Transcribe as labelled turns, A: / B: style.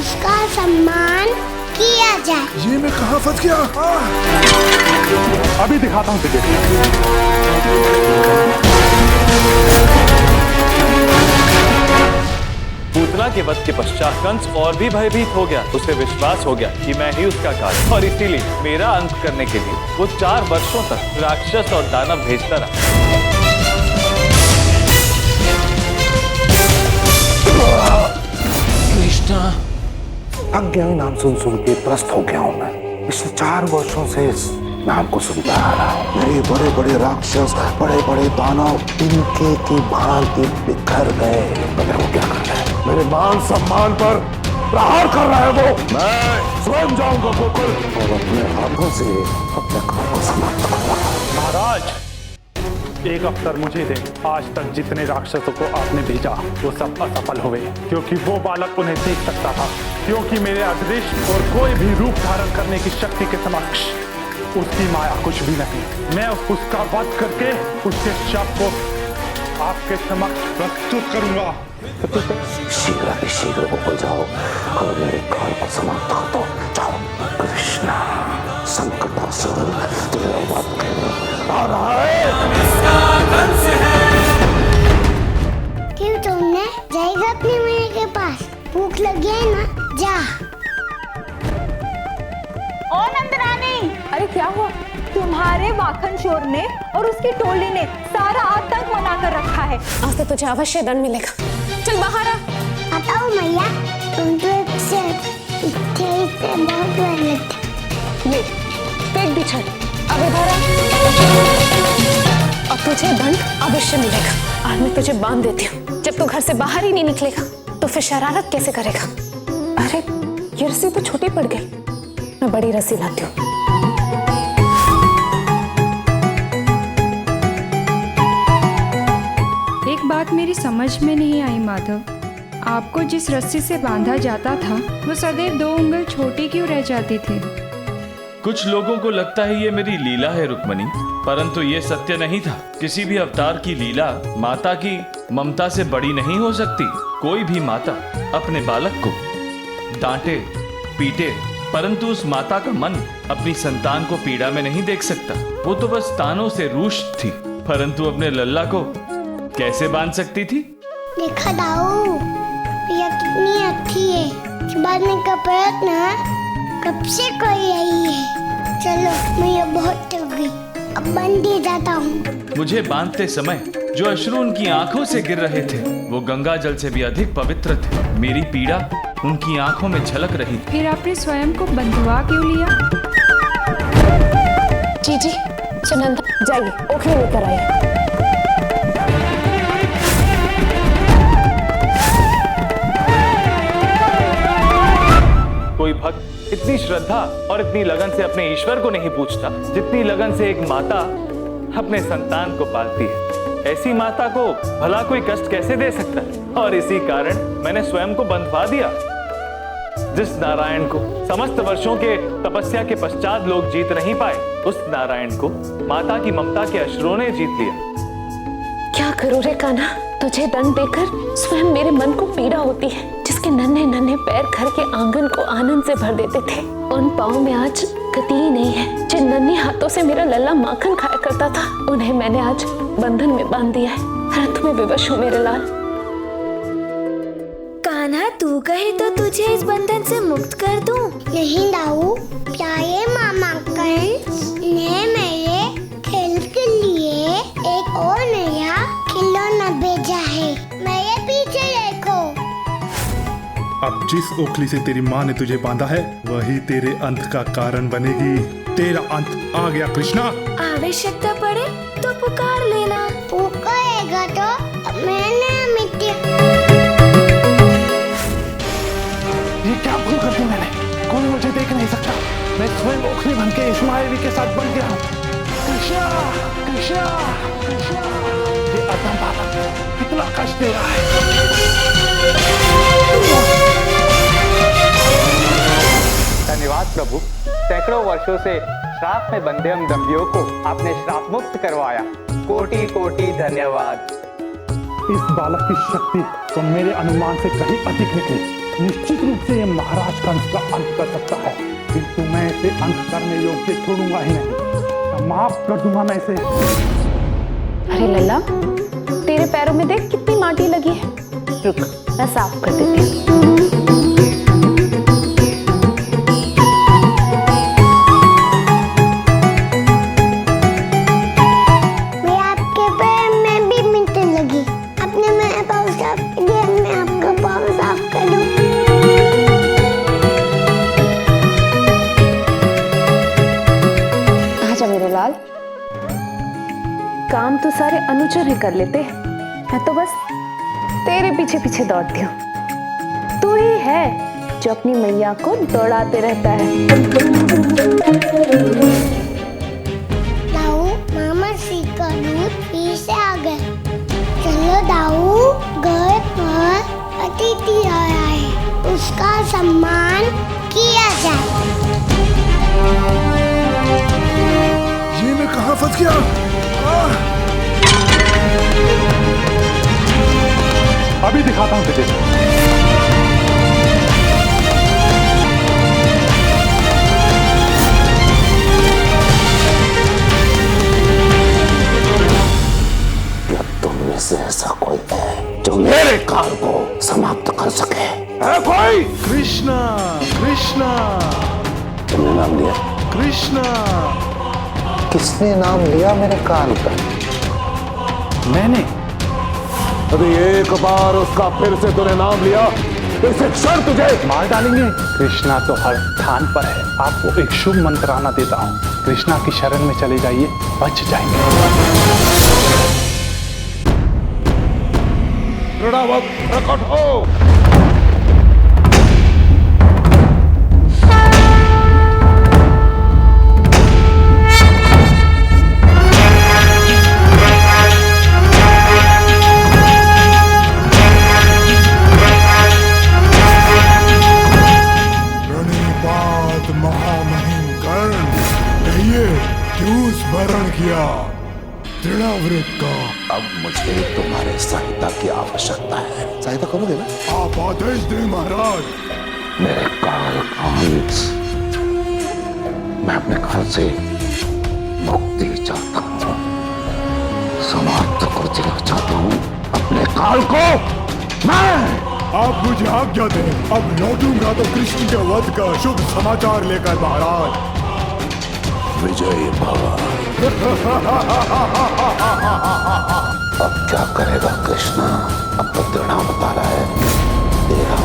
A: उसका सम्मान किया जाए।
B: ये मैं कहाँ फंस गया?
C: अभी दिखाता हूँ तुझे।
D: पूतना के वध के पश्चात कंस और भी भयभीत हो गया। उसे विश्वास हो गया कि मैं ही उसका काल, और इसीलिए मेरा अंत करने के लिए वो 4 वर्षों तक राक्षस और दानव भेजता रहा।
B: कृष्णा, अज्ञानी नाम सुन के त्रस्त हो गया हूँ मैं। पिछले 4 वर्षों से इस नाम को सुनता आ रहा हूँ। मेरे बड़े बड़े राक्षस, बड़े बड़े दानव इनके की भांति बिखर गए। मगर वो क्या कर रहा है? मेरे मान सम्मान पर प्रहार कर रहा है वो। मैं स्वयं जाऊंगा गोकुल और अपने हाथों से अपने काम को समाप्त करूंगा।
C: महाराज, एक अवसर मुझे दे। आज तक जितने राक्षसों को आपने भेजा वो सब असफल हुए, क्योंकि वो बालक उन्हें देख सकता था। क्योंकि मेरे अदृश्य और कोई भी रूप धारण करने की शक्ति के समक्ष उसकी माया कुछ भी नहीं। मैं उसका वध करके उसके शव को आपके समक्ष प्रस्तुत करूंगा।
B: शीघ्र गोकुल जाओ और मेरे काल को समाप्त कर दो। जाओ कृष्णा, संकटासुर तेरा वध आ रहा है।
A: क्यों तुमने जाएगा अपनी मैया के पास? भूख लगी है ना, जा।
E: ओ नंदरानी, अरे क्या हुआ? तुम्हारे माखन चोर ने और उसकी टोली ने सारा आतंक मना कर रखा है।
F: आज तो तुझे अवश्य दंड मिलेगा। चल बाहर आ।
A: बताओ मैया, तुम तो से बहुत गलत।
F: ये पेट बिछड़, अब इधर आ। अब तुझे दंड अवश्य मिलेगा। आज मैं तुझे बांध देती हूँ। जब तू घर से बाहर ही नहीं निकलेगा तो फिर शरारत कैसे करेगा? अरे ये रस्सी तो छोटी पड़ गई, मैं बड़ी रस्सी लाती हूँ।
G: एक बात मेरी समझ में नहीं आई माधव, आपको जिस रस्सी से बांधा जाता था वो सदैव 2 उंगल छोटी क्यों रह जाती थी?
D: कुछ लोगों को लगता है ये मेरी लीला है रुक्मणी, परंतु ये सत्य नहीं था। किसी भी अवतार की लीला माता की ममता से बड़ी नहीं हो सकती। कोई भी माता अपने बालक को डांटे पीटे, परंतु उस माता का मन अपनी संतान को पीड़ा में नहीं देख सकता। वो तो बस तानों से रूष्ट थी, परंतु अपने लल्ला को कैसे बांध सकती थी?
A: देखा दाऊ, प्रिया कितनी अच्छी है। बांधने का प्रयत्न कब से कर रही है। चलो, मैं ये बहुत थक गई, अब बंद ही जाता हूँ।
D: मुझे बांधते समय जो अश्रु उनकी आंखों से गिर रहे थे वो गंगा जल से भी अधिक पवित्र थे। मेरी पीड़ा उनकी आंखों में झलक रही थी।
G: फिर आपने स्वयं को बंधुआ क्यों लिया?
F: जी सुनंदा, जाइए ओखली लेकर आइए।
D: कोई भक्त इतनी श्रद्धा और इतनी लगन से अपने ईश्वर को नहीं पूछता जितनी लगन से एक माता अपने संतान को पालती है। ऐसी माता को भला कोई कष्ट कैसे दे सकता है? और इसी कारण मैंने स्वयं को बंधवा दिया। जिस नारायण को समस्त वर्षों के तपस्या के पश्चात लोग जीत नहीं पाए, उस नारायण को माता की ममता के अश्रुओं ने जीत लिया।
F: क्या करूं रे कान्हा, तुझे दंड देकर स्वयं मेरे मन को पीड़ा होती है। जिसके नन्हे नन्हे पैर घर के आंगन को आनंद से भर देते थे, उन पाँव में आज गति ही नहीं है। जिन नन्हे हाथों से मेरा लल्ला माखन खाया करता था, उन्हें मैंने आज बंधन में बांध दिया है। परंतु मैं विवश हूँ मेरे लाल।
E: कान्हा, तू कहे तो तुझे इस बंधन से मुक्त कर दूं।
A: नहीं दाऊ, प्यारे मामा कंस ने मेरे खेल के लिए एक और नया खिलौना भेजा है। मेरे पीछे देखो।
C: अब जिस ओखली से तेरी माँ ने तुझे बांधा है वही तेरे अंत का कारण बनेगी। तेरा अंत आ गया कृष्णा।
E: आवश्यकता पड़े तो पुकार लेना।
A: पुकारेगा तो मैंने मिट्टी।
C: ये क्या भूल कर दी मैंने? कोई मुझे देख नहीं सकता। मैं स्वयं ओखली बन के इस मायावी के साथ बन गया हूँ। कृष्णा, कृष्णा, कृष्णा, ये अधम बालक कितना कष्ट दे रहा है।
H: धन्यवाद प्रभु, सैकड़ों वर्षों से श्राप में बंधे हम दंभियों को आपने श्राप मुक्त करवाया। कोटि कोटि धन्यवाद।
C: इस बालक की शक्ति तो मेरे अनुमान से कहीं अधिक निकली। निश्चित रूप से ये महाराज कंस का अंत कर सकता है, किंतु मैं इसे अंत करने योग्य छोड़ूंगा ही नहीं। माफ कर दूंगा मैं इसे।
F: अरे लल्ला, तेरे पैरों में देख कितनी माटी लगी है। रुक, मैं साफ कर देती हूँ।
A: मैं आपके पैर में भी मिट्टी लगी। आपने मेरा पाँव साफ किया, मैं आपका पाँव साफ कर दूँ।
F: आजा मेरे लाल। काम तो सारे अनुचर ही कर लेते, मैं तो बस तेरे पीछे पीछे दौड़ती हूँ। तू ही है जो अपनी मैया को दौड़ाते रहता है।
A: दाऊ, मामा श्री का दूध फिर से आ गए। चलो दाऊ, घर पर अतिथि आया है, उसका सम्मान किया जाए।
B: ये मैं कहाँ फंस गया?
C: अभी दिखाता हूँ तुझे।
B: या तुम में से ऐसा कोई है जो मेरे काल को समाप्त कर सके? है कोई?
C: कृष्णा, कृष्णा,
B: तुमने नाम लिया?
C: कृष्णा।
B: किसने नाम लिया मेरे काल का?
C: मैंने।
B: अभी एक बार उसका फिर से तूने नाम लिया तो इसे क्षण तुझे
C: मार डालेंगे। कृष्णा तो हर स्थान पर है। आपको एक शुभ मंत्राना देता हूँ, कृष्णा की शरण में चले जाइए, बच जाएंगे।
B: दृढ़वत प्रकट हो।
I: महामहिम कर्ण, कहिए क्यों स्मरण किया दृढ़व्रत का?
B: अब मुझे तुम्हारे सहायता की आवश्यकता है। सहायता करोगे ना?
I: आप आदेश दें महाराज।
B: मेरे काल अंश, मैं अपने काल से मुक्ति चाहता हूँ, समाप्त कर देना चाहता हूँ अपने काल को। मैं
I: आप मुझे आज्ञा दें, अब लौटूंगा तो कृष्ण के वध का शुभ समाचार लेकर महाराज।
B: विजयी भव। अब क्या करेगा कृष्णा? अब तो दृढ़ बता रहा है, तेरा